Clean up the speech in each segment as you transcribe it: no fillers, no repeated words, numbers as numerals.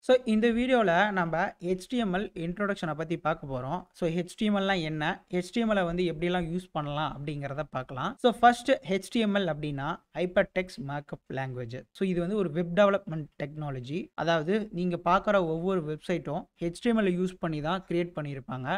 So இந்த வீடியோவில் நம்ம HTML இன்ட்ரோடக்ஷனை பற்றி பார்க்க போகிறோம். ஸோ HTMLலாம் என்ன, HTML வந்து எப்படிலாம் யூஸ் பண்ணலாம் அப்படிங்கிறத பார்க்கலாம். ஸோ ஃபர்ஸ்ட் HTML அப்படின்னா hyper text markup language. So இது வந்து ஒரு வெப் டெவலப்மெண்ட் டெக்னாலஜி. அதாவது நீங்கள் பார்க்குற ஒவ்வொரு வெப்சைட்டும் HTML யூஸ் பண்ணி தான் கிரியேட் பண்ணியிருப்பாங்க.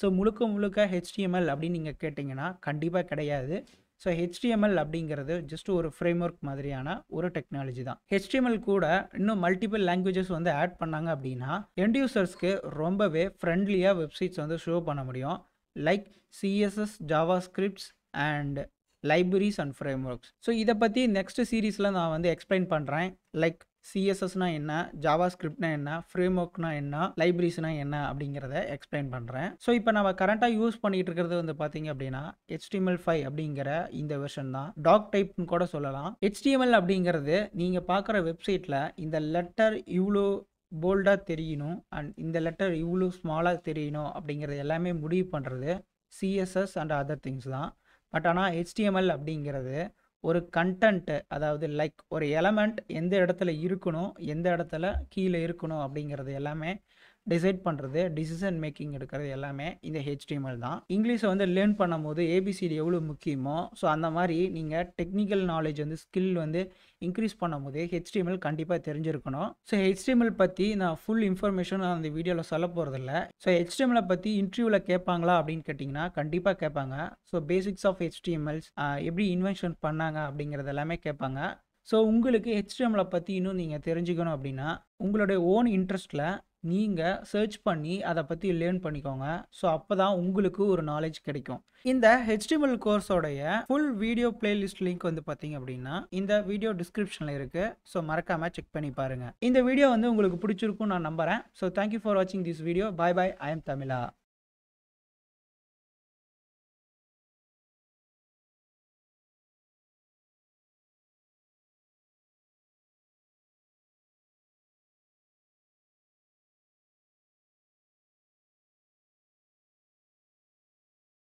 ஸோ முழுக்க முழுக்க HTML அப்படின்னு நீங்கள் கேட்டிங்கன்னா கண்டிப்பாக கிடையாது. ஸோ HTML அப்படிங்கிறது ஜஸ்ட் ஒரு ஃப்ரேம்ஒர்க் மாதிரியான ஒரு டெக்னாலஜி தான். HTML கூட இன்னும் மல்டிபிள் லாங்குவேஜஸ் வந்து ஆட் பண்ணாங்க அப்படின்னா எண்ட் யூசர்ஸ்க்கு ரொம்பவே ஃப்ரெண்ட்லியாக வெப்சைட்ஸ் வந்து ஷோ பண்ண முடியும். Like CSS, JavaScripts and libraries and frameworks. So இதை பற்றி நெக்ஸ்ட் சீரீஸில் நான் வந்து எக்ஸ்பிளைன் பண்ணுறேன். லைக் CSSனா என்ன, ஜாவாஸ்கிரிப்ட்னா என்ன, ஃப்ரேம்ஒர்க்னா என்ன, லைப்ரரிஸ்னா என்ன அப்படிங்கிறத எக்ஸ்பிளைன் பண்ணுறேன். ஸோ இப்போ நம்ம கரண்ட்டாக யூஸ் பண்ணிகிட்டு இருக்கிறது வந்து பார்த்தீங்க அப்படின்னா HTML5 அப்படிங்கிற இந்த வெர்ஷன் தான். டாக் டைப்னு கூட சொல்லலாம். HTML அப்படிங்கிறது நீங்கள் பார்க்குற வெப்சைட்டில் இந்த லெட்டர் இவ்வளோ போல்டாக தெரியணும் அண்ட் இந்த லெட்டர் இவ்வளோ ஸ்மாலாக தெரியணும் அப்படிங்கிறது எல்லாமே முடிவு பண்ணுறது CSS அண்ட் அதர் திங்ஸ் தான். பட் ஆனால் HTML அப்படிங்கிறது ஒரு கண்டென்ட்டு, அதாவது லைக் ஒரு எலமெண்ட் எந்த இடத்துல இருக்கணும், எந்த இடத்துல கீழே இருக்கணும் அப்படிங்கிறது எல்லாமே டிசைட் பண்ணுறது, டிசிஷன் மேக்கிங் எடுக்கிறது எல்லாமே இந்த HTML தான். இங்கிலீஷை வந்து லேர்ன் பண்ணும்போது ABCD எவ்வளோ முக்கியமோ, ஸோ அந்த மாதிரி நீங்கள் டெக்னிக்கல் நாலேஜ் வந்து ஸ்கில் வந்து இன்க்ரீஸ் பண்ணும்போது HTML கண்டிப்பாக தெரிஞ்சிருக்கணும். ஸோ HTML பற்றி நான் ஃபுல் இன்ஃபர்மேஷன் நான் அந்த வீடியோவில் சொல்ல போகிறதில்ல. ஸோ HTML பற்றி இன்டர்வியூவில் கேட்பாங்களா அப்படின்னு கேட்டிங்கன்னா கண்டிப்பாக கேட்பாங்க. ஸோ பேசிக்ஸ் ஆஃப் HTMLs எப்படி இன்வென்ஷன் பண்ணாங்க அப்படிங்கிறது எல்லாமே கேட்பாங்க. ஸோ உங்களுக்கு HTML பற்றி இன்னும் நீங்கள் தெரிஞ்சுக்கணும் அப்படின்னா உங்களுடைய ஓன் இன்ட்ரெஸ்ட்டில் நீங்கள் சர்ச் பண்ணி அதை பற்றி லேர்ன் பண்ணிக்கோங்க. ஸோ அப்போ தான் உங்களுக்கு ஒரு நாலேஜ் கிடைக்கும். இந்த HTML கோர்ஸோடைய ஃபுல் வீடியோ பிளேலிஸ்ட் லிங்க் வந்து பார்த்தீங்க அப்படின்னா இந்த வீடியோ டிஸ்கிரிப்ஷனில் இருக்குது. ஸோ மறக்காமல் செக் பண்ணி பாருங்கள். இந்த வீடியோ வந்து உங்களுக்கு பிடிச்சிருக்கும் நான் நம்புகிறேன். ஸோ தேங்க்யூ ஃபார் வாட்சிங் this video. Bye bye. I am Tamizha.